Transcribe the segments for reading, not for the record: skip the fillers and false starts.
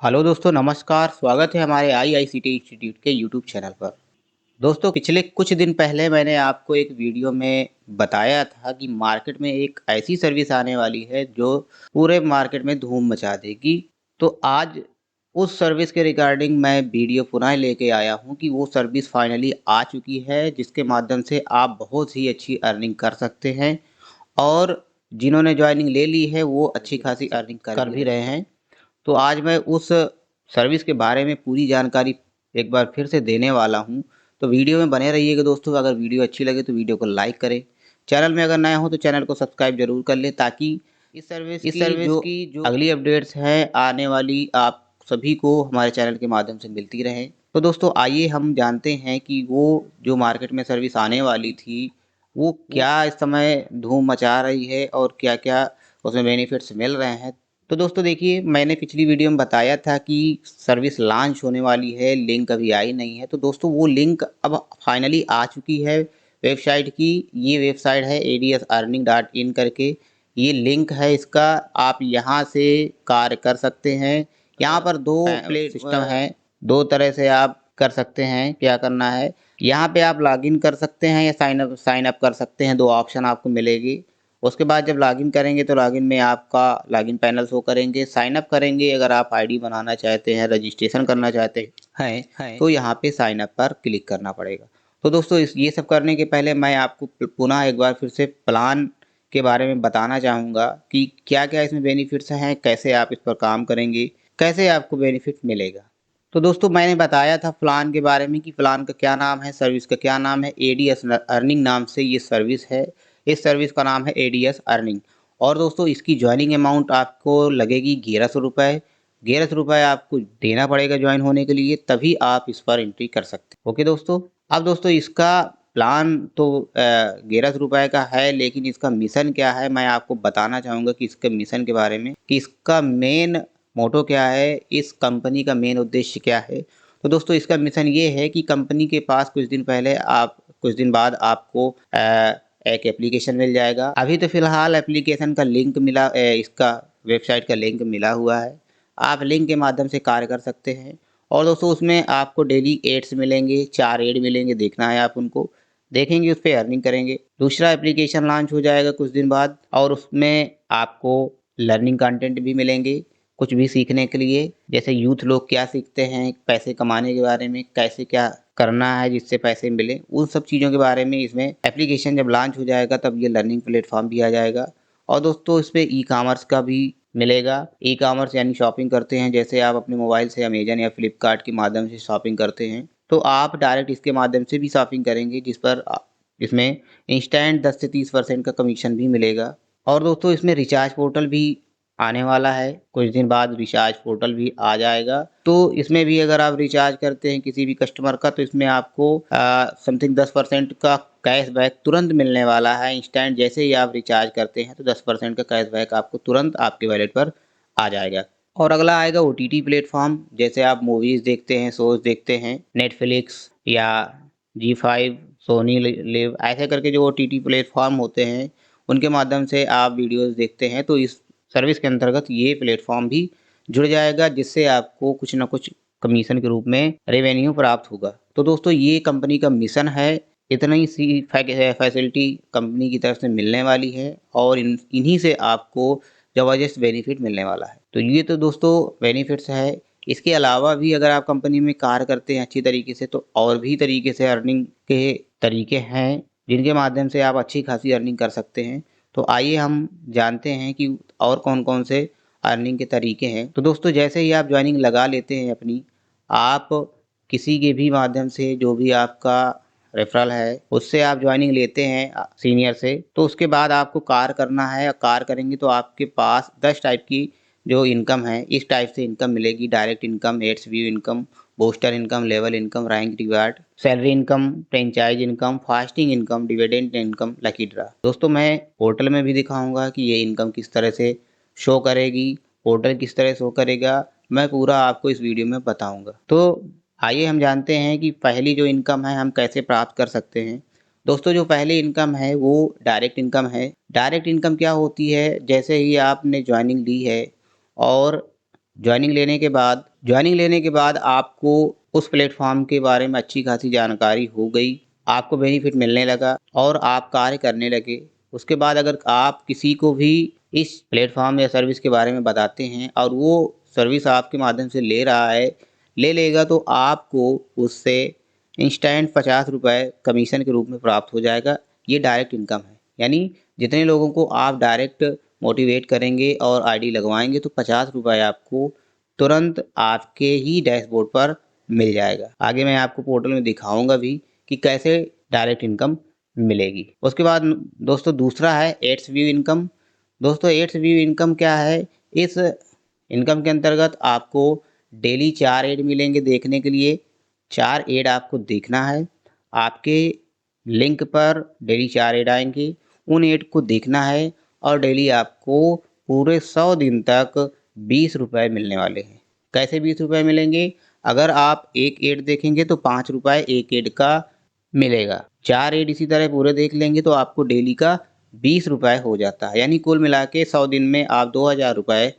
Hello दोस्तों, नमस्कार। स्वागत है हमारे आईआईसीटी इंस्टीट्यूट के यूट्यूब चैनल पर। दोस्तों, पिछले कुछ दिन पहले मैंने आपको एक वीडियो में बताया था कि मार्केट में एक ऐसी सर्विस आने वाली है जो पूरे मार्केट में धूम मचा देगी। तो आज उस सर्विस के रिगार्डिंग मैं वीडियो पुनः लेके आया हूँ कि वो सर्विस फाइनली आ चुकी है, जिसके माध्यम से आप बहुत ही अच्छी अर्निंग कर सकते हैं और जिन्होंने ज्वाइनिंग ले ली है वो अच्छी खासी अर्निंग कर भी रहे हैं। तो आज मैं उस सर्विस के बारे में पूरी जानकारी एक बार फिर से देने वाला हूँ। तो वीडियो में बने रहिएगा दोस्तों। अगर वीडियो अच्छी लगे तो वीडियो को लाइक करें। चैनल में अगर नए हो तो चैनल को सब्सक्राइब ज़रूर कर लें, ताकि इस सर्विस की जो अगली अपडेट्स हैं आने वाली, आप सभी को हमारे चैनल के माध्यम से मिलती रहें। तो दोस्तों, आइए हम जानते हैं कि वो जो मार्केट में सर्विस आने वाली थी, वो क्या इस समय धूम मचा रही है और क्या-क्या उसमें बेनिफिट्स मिल रहे हैं। तो दोस्तों देखिए, मैंने पिछली वीडियो में बताया था कि सर्विस लॉन्च होने वाली है, लिंक अभी आई नहीं है। तो दोस्तों, वो लिंक अब फाइनली आ चुकी है वेबसाइट की। ये वेबसाइट है adsearning.in करके। ये लिंक है इसका, आप यहाँ से कार्य कर सकते हैं। यहाँ पर दो सिस्टम है, दो तरह से आप कर सकते हैं। क्या करना है, यहाँ पे आप लॉगिन कर सकते हैं या साइन अप कर सकते हैं। दो ऑप्शन आपको मिलेगी। उसके बाद जब लॉगिन करेंगे तो लॉगिन में आपका लॉगिन पैनल शो करेंगे। साइन अप करेंगे, अगर आप आईडी बनाना चाहते हैं, रजिस्ट्रेशन करना चाहते हैं तो यहाँ पे साइन अप पर क्लिक करना पड़ेगा। तो दोस्तों, ये सब करने के पहले मैं आपको पुनः एक बार फिर से प्लान के बारे में बताना चाहूँगा कि क्या-क्या इसमें बेनिफिट्स हैं, कैसे आप इस पर काम करेंगे, कैसे आपको बेनिफिट मिलेगा। तो दोस्तों, मैंने बताया था प्लान के बारे में कि प्लान का क्या नाम है, सर्विस का क्या नाम है। एडीएस अर्निंग नाम से ये सर्विस है। इस सर्विस का नाम है एडीएस अर्निंग। और दोस्तों, इसकी ज्वाइनिंग अमाउंट आपको लगेगी 1100 रुपये। 1100 रुपये आपको देना पड़ेगा ज्वाइन होने के लिए, तभी आप इस पर एंट्री कर सकते हैं। ओके दोस्तों। अब दोस्तों, इसका प्लान तो 1100 रुपये का है, लेकिन इसका मिशन क्या है मैं आपको बताना चाहूँगा कि इसके मिशन के बारे में, कि इसका मेन मोटो क्या है, इस कंपनी का मेन उद्देश्य क्या है। तो दोस्तों, इसका मिशन ये है कि कंपनी के पास कुछ दिन बाद आपको एक एप्लीकेशन मिल जाएगा। अभी तो फिलहाल एप्लीकेशन का लिंक इसका वेबसाइट का लिंक मिला हुआ है। आप लिंक के माध्यम से कार्य कर सकते हैं। और दोस्तों, उसमें आपको डेली एड्स मिलेंगे, 4 एड मिलेंगे, देखना है आप उनको। देखेंगे, उस पे अर्निंग करेंगे। दूसरा एप्लीकेशन लॉन्च हो जाएगा कुछ दिन बाद, और उसमें आपको लर्निंग कंटेंट भी मिलेंगे, कुछ भी सीखने के लिए। जैसे यूथ लोग क्या सीखते हैं, पैसे कमाने के बारे में, कैसे क्या करना है जिससे पैसे मिले, उन सब चीज़ों के बारे में इसमें एप्लीकेशन जब लॉन्च हो जाएगा तब ये लर्निंग प्लेटफॉर्म भी आ जाएगा। और दोस्तों, इस पे ई कॉमर्स का भी मिलेगा। ई कॉमर्स यानी शॉपिंग करते हैं, जैसे आप अपने मोबाइल से अमेजन या फ्लिपकार्ट के माध्यम से शॉपिंग करते हैं, तो आप डायरेक्ट इसके माध्यम से भी शॉपिंग करेंगे, जिस पर इसमें इंस्टेंट 10 से 30% का कमीशन भी मिलेगा। और दोस्तों, इसमें रिचार्ज पोर्टल भी आने वाला है। कुछ दिन बाद रिचार्ज पोर्टल भी आ जाएगा। तो इसमें भी अगर आप रिचार्ज करते हैं किसी भी कस्टमर का, तो इसमें आपको समथिंग 10% का कैशबैक तुरंत मिलने वाला है। इंस्टेंट जैसे ही आप रिचार्ज करते हैं तो 10% का कैशबैक आपको तुरंत आपके वॉलेट पर आ जाएगा। और अगला आएगा ओटीटी प्लेटफॉर्म। जैसे आप मूवीज़ देखते हैं, शोज़ देखते हैं, नेटफ्लिक्स या जी5, सोनी लिव, ऐसे करके जो ओटीटी प्लेटफॉर्म होते हैं, उनके माध्यम से आप वीडियोज़ देखते हैं, तो इस सर्विस के अंतर्गत ये प्लेटफॉर्म भी जुड़ जाएगा, जिससे आपको कुछ ना कुछ कमीशन के रूप में रेवेन्यू प्राप्त होगा। तो दोस्तों, ये कंपनी का मिशन है। इतनी सी फैसिलिटी कंपनी की तरफ से मिलने वाली है, और इन्हीं से आपको ज़बरदस्त बेनिफिट मिलने वाला है। तो ये तो दोस्तों बेनिफिट्स है। इसके अलावा भी अगर आप कंपनी में कार्य करते हैं अच्छी तरीके से, तो और भी तरीके से अर्निंग के तरीके हैं, जिनके माध्यम से आप अच्छी खासी अर्निंग कर सकते हैं। तो आइए हम जानते हैं कि और कौन-कौन से अर्निंग के तरीके हैं। तो दोस्तों, जैसे ही आप जॉइनिंग लगा लेते हैं अपनी, आप किसी के भी माध्यम से, जो भी आपका रेफरल है, उससे आप जॉइनिंग लेते हैं सीनियर से, तो उसके बाद आपको कार्य करना है। कार्य करेंगे तो आपके पास 10 टाइप की जो इनकम है, इस टाइप से इनकम मिलेगी। Direct income, ads view income, booster income, level income, rank reward, salary income, franchise income, fasting income, dividend income, lucky draw. दोस्तों, मैं पोर्टल में भी दिखाऊंगा कि ये इनकम किस तरह से शो करेगी, पोर्टल किस तरह शो करेगा, मैं पूरा आपको इस वीडियो में बताऊंगा। तो आइए हम जानते हैं कि पहली जो इनकम है हम कैसे प्राप्त कर सकते हैं। दोस्तों, जो पहली इनकम है वो डायरेक्ट इनकम है। डायरेक्ट इनकम क्या होती है, जैसे ही आपने ज्वाइनिंग ली है और ज्वाइनिंग लेने के बाद आपको उस प्लेटफॉर्म के बारे में अच्छी खासी जानकारी हो गई, आपको बेनिफिट मिलने लगा और आप कार्य करने लगे। उसके बाद अगर आप किसी को भी इस प्लेटफॉर्म या सर्विस के बारे में बताते हैं और वो सर्विस आपके माध्यम से ले रहा है, ले लेगा, तो आपको उससे इंस्टेंट 50 रुपये कमीशन के रूप में प्राप्त हो जाएगा। ये डायरेक्ट इनकम है, यानी जितने लोगों को आप डायरेक्ट मोटिवेट करेंगे और आईडी लगवाएंगे तो 50 रुपये आपको तुरंत आपके ही डैशबोर्ड पर मिल जाएगा। आगे मैं आपको पोर्टल में दिखाऊंगा भी कि कैसे डायरेक्ट इनकम मिलेगी। उसके बाद दोस्तों दूसरा है एड्स व्यू इनकम। दोस्तों एड्स व्यू इनकम क्या है? इस इनकम के अंतर्गत आपको डेली 4 ऐड मिलेंगे देखने के लिए। 4 ऐड आपको देखना है, आपके लिंक पर डेली 4 ऐड आएंगे, उन ऐड को देखना है और डेली आपको पूरे 100 दिन तक 20 रुपये मिलने वाले हैं। कैसे 20 रुपये मिलेंगे? अगर आप एक ऐड देखेंगे तो 5 रुपये एक ऐड का मिलेगा। 4 ऐड इसी तरह पूरे देख लेंगे तो आपको डेली का 20 रुपये हो जाता है, यानी कुल मिला के 100 दिन में आप 2000 रुपये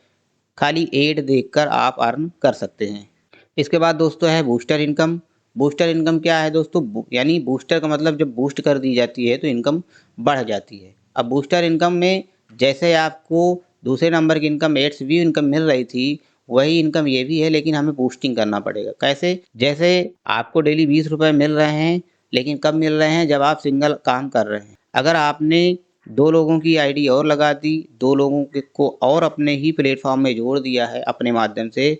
खाली ऐड देखकर आप अर्न कर सकते हैं। इसके बाद दोस्तों है बूस्टर इनकम। बूस्टर इनकम क्या है दोस्तों? यानी बूस्टर का मतलब जब बूस्ट कर दी जाती है तो इनकम बढ़ जाती है। अब बूस्टर इनकम में जैसे आपको दूसरे नंबर की इनकम एड्स व्यू इनकम मिल रही थी, वही इनकम ये भी है, लेकिन हमें बूस्टिंग करना पड़ेगा। कैसे? जैसे आपको डेली 20 रुपये मिल रहे हैं, लेकिन कब मिल रहे हैं? जब आप सिंगल काम कर रहे हैं। अगर आपने 2 लोगों की आईडी और लगा दी, 2 लोगों को और अपने ही प्लेटफॉर्म में जोड़ दिया है अपने माध्यम से,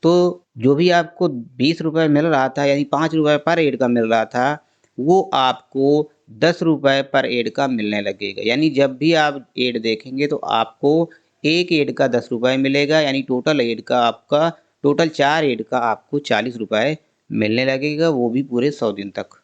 तो जो भी आपको 20 रुपये मिल रहा था, यानी 5 रुपये पर ऐड का मिल रहा था, वो आपको 10 रुपये पर ऐड का मिलने लगेगा। यानी जब भी आप ऐड देखेंगे तो आपको एक ऐड का 10 रुपये मिलेगा, यानी टोटल 4 ऐड का आपको 40 रुपये मिलने लगेगा, वो भी पूरे 100 दिन तक।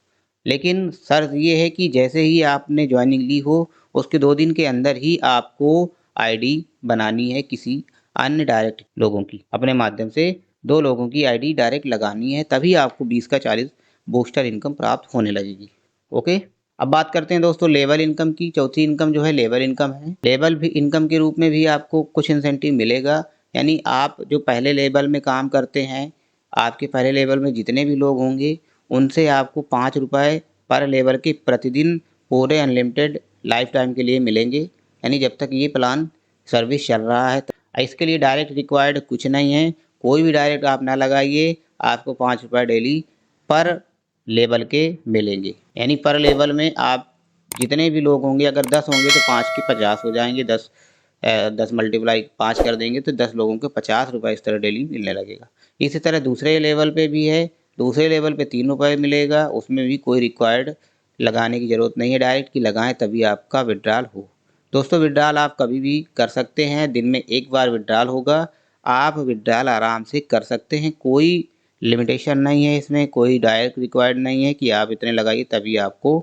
लेकिन शर्त ये है कि जैसे ही आपने ज्वाइनिंग ली हो, उसके 2 दिन के अंदर ही आपको आईडी बनानी है किसी अन्य डायरेक्ट लोगों की। अपने माध्यम से 2 लोगों की आईडी डायरेक्ट लगानी है, तभी आपको 20 का 40 बूस्टर इनकम प्राप्त होने लगेगी। ओके, अब बात करते हैं दोस्तों लेवल इनकम की। चौथी इनकम जो है लेवल इनकम है। लेवल भी इनकम के रूप में भी आपको कुछ इंसेंटिव मिलेगा, यानी आप जो पहले लेवल में काम करते हैं, आपके पहले लेवल में जितने भी लोग होंगे उनसे आपको 5 रुपये पर लेवल के प्रतिदिन पूरे अनलिमिटेड लाइफ टाइम के लिए मिलेंगे, यानी जब तक ये प्लान सर्विस चल रहा है। इसके लिए डायरेक्ट रिक्वायर्ड कुछ नहीं है, कोई भी डायरेक्ट आप ना लगाइए, आपको 5 रुपये डेली पर लेवल के मिलेंगे। यानी पर लेवल में आप जितने भी लोग होंगे, अगर 10 होंगे तो 5 के 50 हो जाएंगे, 10 मल्टीप्लाई 5 कर देंगे तो 10 लोगों के 50 रुपये इस तरह डेली मिलने लगेगा। इसी तरह दूसरे लेवल पे भी है। दूसरे लेवल पे 3 रुपये मिलेगा, उसमें भी कोई रिक्वायर्ड लगाने की ज़रूरत नहीं है, डायरेक्ट कि लगाएं तभी आपका विड्रॉल हो। दोस्तों विड्रॉल आप कभी भी कर सकते हैं, दिन में एक बार विड्रॉल होगा, आप विड्रॉल आराम से कर सकते हैं, कोई लिमिटेशन नहीं है इसमें, कोई डायरेक्ट रिक्वायर्ड नहीं है कि आप इतने लगाइए तभी आपको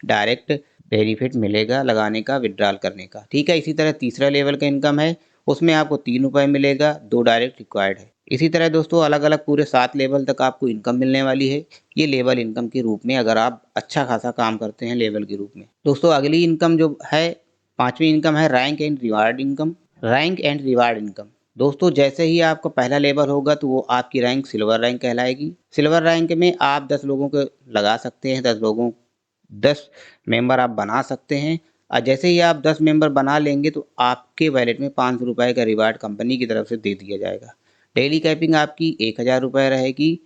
डायरेक्ट बेनिफिट मिलेगा लगाने का, विड्रॉल करने का। ठीक है, इसी तरह तीसरा लेवल का इनकम है, उसमें आपको 3 रुपये मिलेगा, 2 डायरेक्ट रिक्वायर्ड है। इसी तरह दोस्तों अलग अलग पूरे 7 लेवल तक आपको इनकम मिलने वाली है, ये लेवल इनकम के रूप में, अगर आप अच्छा खासा काम करते हैं लेवल के रूप में। दोस्तों अगली इनकम जो है, 5वीं इनकम है rank and reward income. Rank and reward income दोस्तों जैसे ही आपका पहला लेवल होगा तो वो आपकी रैंक सिल्वर रैंक कहलाएगी। सिल्वर रैंक में आप 10 लोगों को लगा सकते हैं, 10 मेंबर आप बना सकते हैं, और जैसे ही आप 10 मेंबर बना लेंगे तो आपके वैलेट में 500 रुपये का रिवार्ड कंपनी की तरफ से दे दिया जाएगा। डेली कैपिंग आपकी 1000 रुपये रहेगी।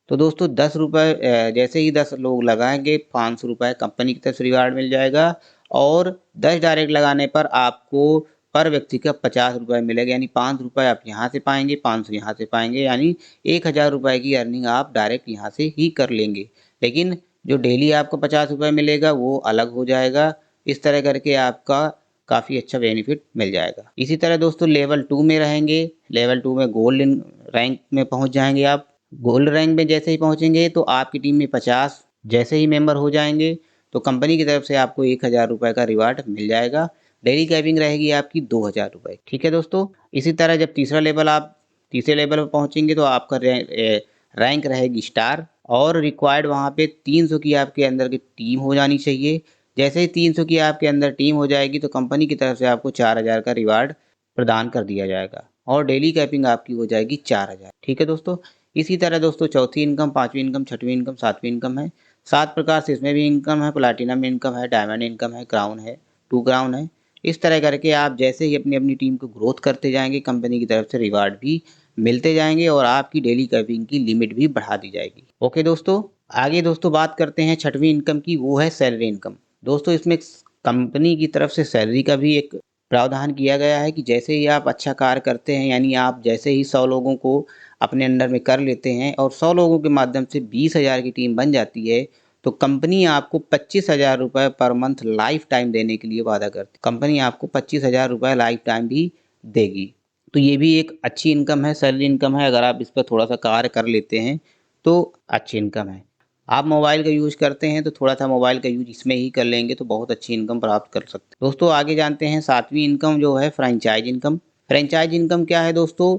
तो दोस्तों 10 रुपये जैसे ही 10 लोग लगाएंगे 500 रुपये कंपनी की तरफ से रिवार्ड मिल जाएगा, और 10 डायरेक्ट लगाने पर आपको पर व्यक्ति का 50 रुपये मिलेगा, यानी 500 रुपये आप यहाँ से पाएंगे, 500 यहाँ से पाएंगे, यानी 1000 रुपये की अर्निंग आप डायरेक्ट यहाँ से ही कर लेंगे। लेकिन जो डेली आपको 50 रुपये मिलेगा वो अलग हो जाएगा। इस तरह करके आपका काफ़ी अच्छा बेनिफिट मिल जाएगा। इसी तरह दोस्तों लेवल 2 में रहेंगे। लेवल 2 में गोल्ड रैंक में पहुंच जाएंगे आप। गोल्ड रैंक में जैसे ही पहुंचेंगे तो आपकी टीम में 50 जैसे ही मेंबर हो जाएंगे तो कंपनी की तरफ से आपको 1000 रुपये का रिवार्ड मिल जाएगा। डेली कैपिंग रहेगी आपकी 2000 रुपये। ठीक है दोस्तों, इसी तरह जब तीसरे लेवल पर पहुंचेंगे तो आपका रैंक रहेगी स्टार, और रिक्वायर्ड वहाँ पे 300 की आपके अंदर की टीम हो जानी चाहिए। जैसे ही 300 की आपके अंदर टीम हो जाएगी तो कंपनी की तरफ से आपको 4000 का रिवार्ड प्रदान कर दिया जाएगा। और डेली कैपिंग आपकी हो जाएगी 4000। ठीक है दोस्तों। इसी तरह दोस्तों चौथी इनकम, पांचवी इनकम, छठवीं इनकम, सातवीं इनकम है। 7 प्रकार से इसमें भी इनकम है। प्लाटिनम इनकम है, डायमंड इनकम है, क्राउन है, 2 क्राउन है। इस तरह करके आप जैसे ही अपनी अपनी टीम को ग्रोथ करते जाएंगे, कंपनी की तरफ से रिवार्ड भी मिलते जाएंगे और आपकी डेली कैपिंग की लिमिट भी बढ़ा दी जाएगी। ओके दोस्तों, आगे दोस्तों बात करते हैं छठवीं इनकम की, वो है सैलरी इनकम। दोस्तों इसमें कंपनी की तरफ से सैलरी का भी एक प्रावधान किया गया है कि जैसे ही आप अच्छा कार्य करते हैं, यानी आप जैसे ही 100 लोगों को अपने अंडर में कर लेते हैं और 100 लोगों के माध्यम से 20,000 की टीम बन जाती है, तो कंपनी आपको 25,000 रुपये पर मंथ लाइफ टाइम देने के लिए वादा करती है। कंपनी आपको 25,000 रुपये लाइफ टाइम भी देगी। तो ये भी एक अच्छी इनकम है, सैलरी इनकम है। अगर आप इस पर थोड़ा सा कार्य कर लेते हैं तो अच्छी इनकम है। आप मोबाइल का यूज़ करते हैं तो थोड़ा सा मोबाइल का यूज इसमें ही कर लेंगे तो बहुत अच्छी इनकम प्राप्त कर सकते हैं। दोस्तों आगे जानते हैं सातवीं इनकम जो है फ्रेंचाइज इनकम। फ्रेंचाइज इनकम क्या है दोस्तों?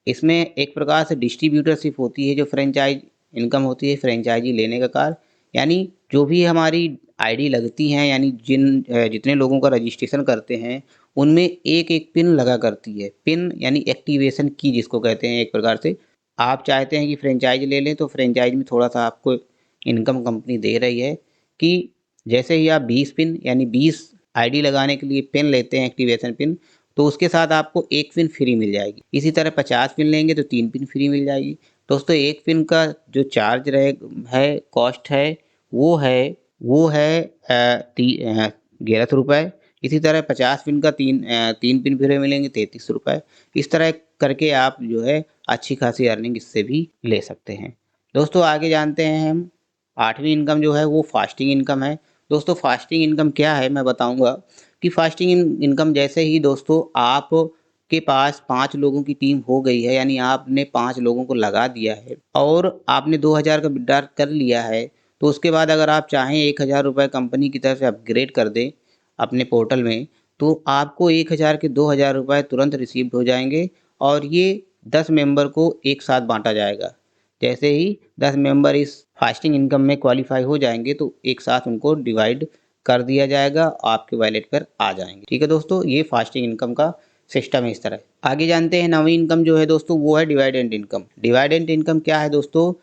इसमें एक प्रकार से डिस्ट्रीब्यूटरशिप होती है। जो फ्रेंचाइज इनकम होती है, फ्रेंचाइजी लेने का कार्य, यानी जो भी हमारी आईडी लगती हैं, यानी जितने लोगों का रजिस्ट्रेशन करते हैं उनमें एक एक पिन लगा करती है। पिन यानी एक्टिवेशन की जिसको कहते हैं एक प्रकार से। आप चाहते हैं कि फ्रेंचाइज ले लें तो फ्रेंचाइज में थोड़ा सा आपको इनकम कंपनी दे रही है कि जैसे ही आप 20 पिन यानी 20 आईडी लगाने के लिए पिन लेते हैं एक्टिवेशन पिन, तो उसके साथ आपको एक पिन फ्री मिल जाएगी। इसी तरह 50 पिन लेंगे तो 3 पिन फ्री मिल जाएगी। दोस्तों एक पिन का जो चार्ज रहे है, कॉस्ट है, वो है 11 रुपये। इसी तरह 50 पिन का तीन पिन फ्री मिलेंगे 33 रुपये। इस तरह करके आप जो है अच्छी खासी अर्निंग इससे भी ले सकते हैं। दोस्तों आगे जानते हैं हम आठवीं इनकम जो है वो फास्टिंग इनकम है। दोस्तों फास्टिंग इनकम क्या है मैं बताऊंगा कि फास्टिंग इनकम जैसे ही दोस्तों आप के पास 5 लोगों की टीम हो गई है, यानी आपने 5 लोगों को लगा दिया है और आपने 2,000 का विड्रॉ कर लिया है, तो उसके बाद अगर आप चाहें 1,000 रुपये कंपनी की तरफ से अपग्रेड कर दें अपने पोर्टल में, तो आपको 1,000 के 2,000 रुपये तुरंत रिसीव्ड हो जाएंगे और ये 10 मेंबर को एक साथ बांटा जाएगा। जैसे ही 10 मेंबर इस फास्टिंग इनकम में क्वालिफाई हो जाएंगे तो एक साथ उनको डिवाइड कर दिया जाएगा, आपके वॉलेट पर आ जाएंगे। ठीक है दोस्तों, ये फास्टिंग इनकम का सिस्टम है इस तरह। आगे जानते हैं नवीं इनकम जो है दोस्तों वो है डिवाइडेंड इनकम। डिवाइडेंड इनकम क्या है दोस्तों?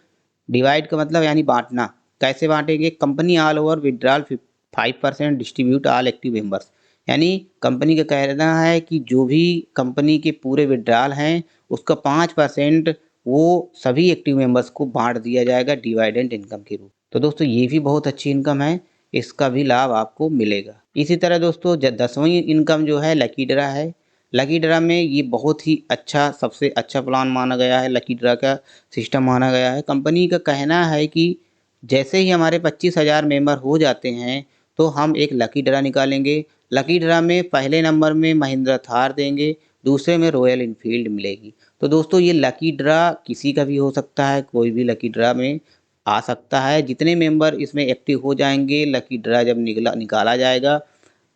डिवाइड का मतलब यानी बांटना। कैसे बांटेंगे? Company all over withdrawal 5% distribute all active members. यानी कंपनी का कहना है कि जो भी कंपनी के पूरे विड्रॉल हैं उसका 5% वो सभी एक्टिव मेंबर्स को बांट दिया जाएगा डिवाइडेंड इनकम के रूप। तो दोस्तों ये भी बहुत अच्छी इनकम है, इसका भी लाभ आपको मिलेगा। इसी तरह दोस्तों 10वीं इनकम जो है लकी ड्रा है। लकी ड्रा में ये बहुत ही अच्छा, सबसे अच्छा प्लान माना गया है, लकी ड्रा का सिस्टम माना गया है। कंपनी का कहना है कि जैसे ही हमारे 25,000 मेंबर हो जाते हैं तो हम एक लकी ड्रा निकालेंगे। लकी ड्रा में पहले नंबर में महिंद्रा थार देंगे, दूसरे में रॉयल इनफील्ड मिलेगी। तो दोस्तों ये लकी ड्रा किसी का भी हो सकता है, कोई भी लकी ड्रा में आ सकता है। जितने मेंबर इसमें एक्टिव हो जाएंगे, लकी ड्रा जब निकाला जाएगा,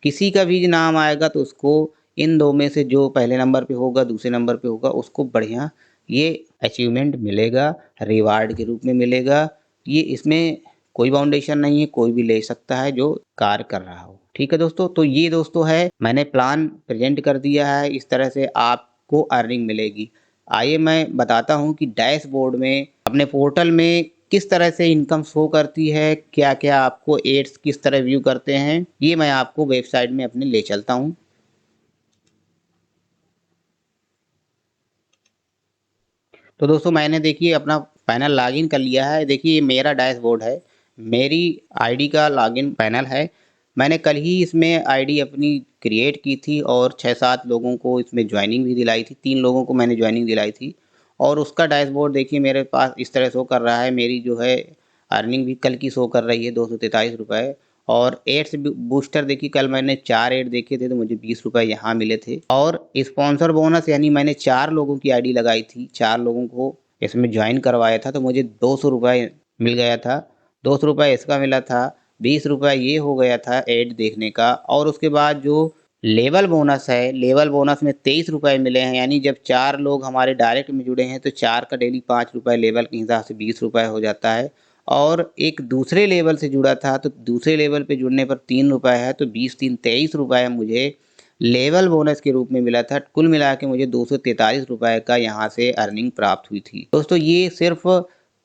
किसी का भी नाम आएगा तो उसको इन दो में से जो पहले नंबर पे होगा, दूसरे नंबर पे होगा, उसको बढ़िया ये अचीवमेंट मिलेगा, रिवार्ड के रूप में मिलेगा। ये इसमें कोई बाउंडेशन नहीं है, कोई भी ले सकता है जो कार्य कर रहा हो। ठीक है दोस्तों, तो ये दोस्तों है मैंने प्लान प्रेजेंट कर दिया है, इस तरह से आपको अर्निंग मिलेगी। आइए मैं बताता हूँ कि डैशबोर्ड में अपने पोर्टल में किस तरह से इनकम शो करती है, क्या क्या आपको एड्स किस तरह व्यू करते हैं, ये मैं आपको वेबसाइट में अपने ले चलता हूँ। तो दोस्तों मैंने देखिए अपना पैनल लॉगिन कर लिया है। देखिए ये मेरा डैशबोर्ड है, मेरी आईडी का लॉगिन पैनल है। मैंने कल ही इसमें आईडी अपनी क्रिएट की थी और 6-7 लोगों को इसमें ज्वाइनिंग भी दिलाई थी। 3 लोगों को मैंने ज्वाइनिंग दिलाई थी और उसका डैशबोर्ड देखिए मेरे पास इस तरह शो कर रहा है। मेरी जो है अर्निंग भी कल की शो कर रही है 243 रुपये। और एड्स बूस्टर देखिए कल मैंने 4 एड देखे थे तो मुझे 20 रुपये यहाँ मिले थे। और स्पॉन्सर बोनस यानी मैंने 4 लोगों की आईडी लगाई थी, 4 लोगों को इसमें ज्वाइन करवाया था तो मुझे 200 रुपये मिल गया था। 200 रुपये इसका मिला था, 20 रुपये ये हो गया था एड देखने का। और उसके बाद जो लेवल बोनस है, लेवल बोनस में 23 रुपये मिले हैं। यानी जब 4 लोग हमारे डायरेक्ट में जुड़े हैं तो 4 का डेली 5 रुपये, लेवल के हिसाब से 20 रुपये हो जाता है। और एक दूसरे लेवल से जुड़ा था तो दूसरे लेवल पे जुड़ने पर 3 रुपये है, तो 20 3 23 रुपये मुझे लेवल बोनस के रूप में मिला था। कुल मिला के मुझे 243 रुपए का यहाँ से अर्निंग प्राप्त हुई थी। दोस्तों ये सिर्फ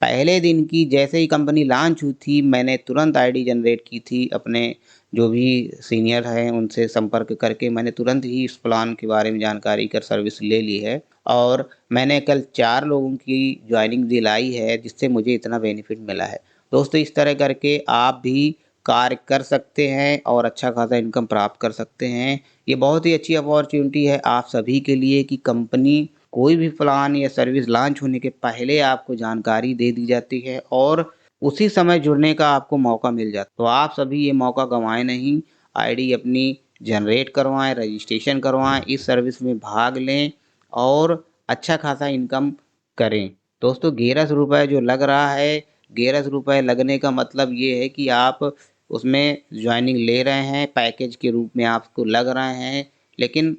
पहले दिन की, जैसे ही कंपनी लॉन्च हुई थी मैंने तुरंत आईडी जनरेट की थी। अपने जो भी सीनियर हैं उनसे संपर्क करके मैंने तुरंत ही इस प्लान के बारे में जानकारी कर सर्विस ले ली है और मैंने कल 4 लोगों की ज्वाइनिंग दिलाई है, जिससे मुझे इतना बेनिफिट मिला है। दोस्तों इस तरह करके आप भी कार्य कर सकते हैं और अच्छा खासा इनकम प्राप्त कर सकते हैं। ये बहुत ही अच्छी अपॉर्चुनिटी है आप सभी के लिए कि कंपनी कोई भी प्लान या सर्विस लॉन्च होने के पहले आपको जानकारी दे दी जाती है और उसी समय जुड़ने का आपको मौका मिल जाता है। तो आप सभी ये मौका गंवाएं नहीं, आईडी अपनी जनरेट करवाएं, रजिस्ट्रेशन करवाएं, इस सर्विस में भाग लें और अच्छा खासा इनकम करें। दोस्तों 1100 रुपये जो लग रहा है, 1100 रुपये लगने का मतलब ये है कि आप उसमें ज्वाइनिंग ले रहे हैं, पैकेज के रूप में आपको लग रहे हैं, लेकिन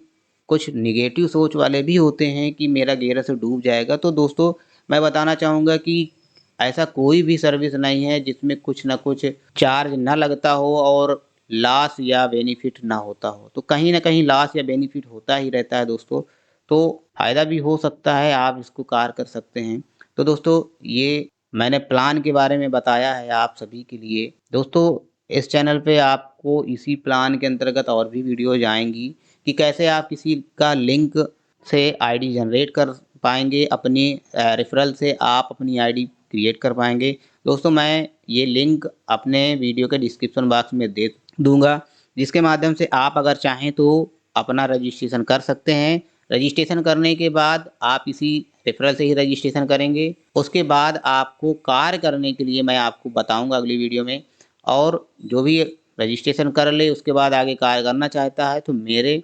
कुछ नेगेटिव सोच वाले भी होते हैं कि मेरा 1100 डूब जाएगा। तो दोस्तों मैं बताना चाहूँगा कि ऐसा कोई भी सर्विस नहीं है जिसमें कुछ ना कुछ चार्ज ना लगता हो और लॉस या बेनिफिट ना होता हो। तो कहीं न कहीं लॉस या बेनिफिट होता ही रहता है दोस्तों। तो फ़ायदा भी हो सकता है, आप इसको कार्य कर सकते हैं। तो दोस्तों ये मैंने प्लान के बारे में बताया है आप सभी के लिए। दोस्तों इस चैनल पे आपको इसी प्लान के अंतर्गत और भी वीडियोज़ आएँगी कि कैसे आप किसी का लिंक से आईडी जनरेट कर पाएँगे, अपनी रेफ़रल से आप अपनी आईडी क्रिएट कर पाएँगे। दोस्तों मैं ये लिंक अपने वीडियो के डिस्क्रिप्शन बॉक्स में दे दूँगा, जिसके माध्यम से आप अगर चाहें तो अपना रजिस्ट्रेशन कर सकते हैं। रजिस्ट्रेशन करने के बाद आप इसी रेफ़रल से ही रजिस्ट्रेशन करेंगे। उसके बाद आपको कार्य करने के लिए मैं आपको बताऊँगा अगली वीडियो में, और जो भी रजिस्ट्रेशन कर ले उसके बाद आगे कार्य करना चाहता है तो मेरे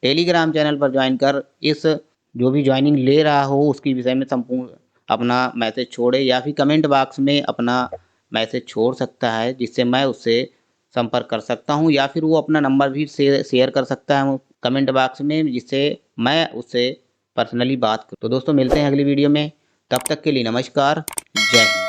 टेलीग्राम चैनल पर ज्वाइन कर इस जो भी ज्वाइनिंग ले रहा हो उसके विषय में संपूर्ण अपना मैसेज छोड़े या फिर कमेंट बॉक्स में अपना मैसेज छोड़ सकता है, जिससे मैं उससे संपर्क कर सकता हूँ, या फिर वो अपना नंबर भी शेयर कर सकता है कमेंट बॉक्स में, जिससे मैं उससे पर्सनली बात करूँ। तो दोस्तों मिलते हैं अगली वीडियो में, तब तक के लिए नमस्कार, जय हिंद।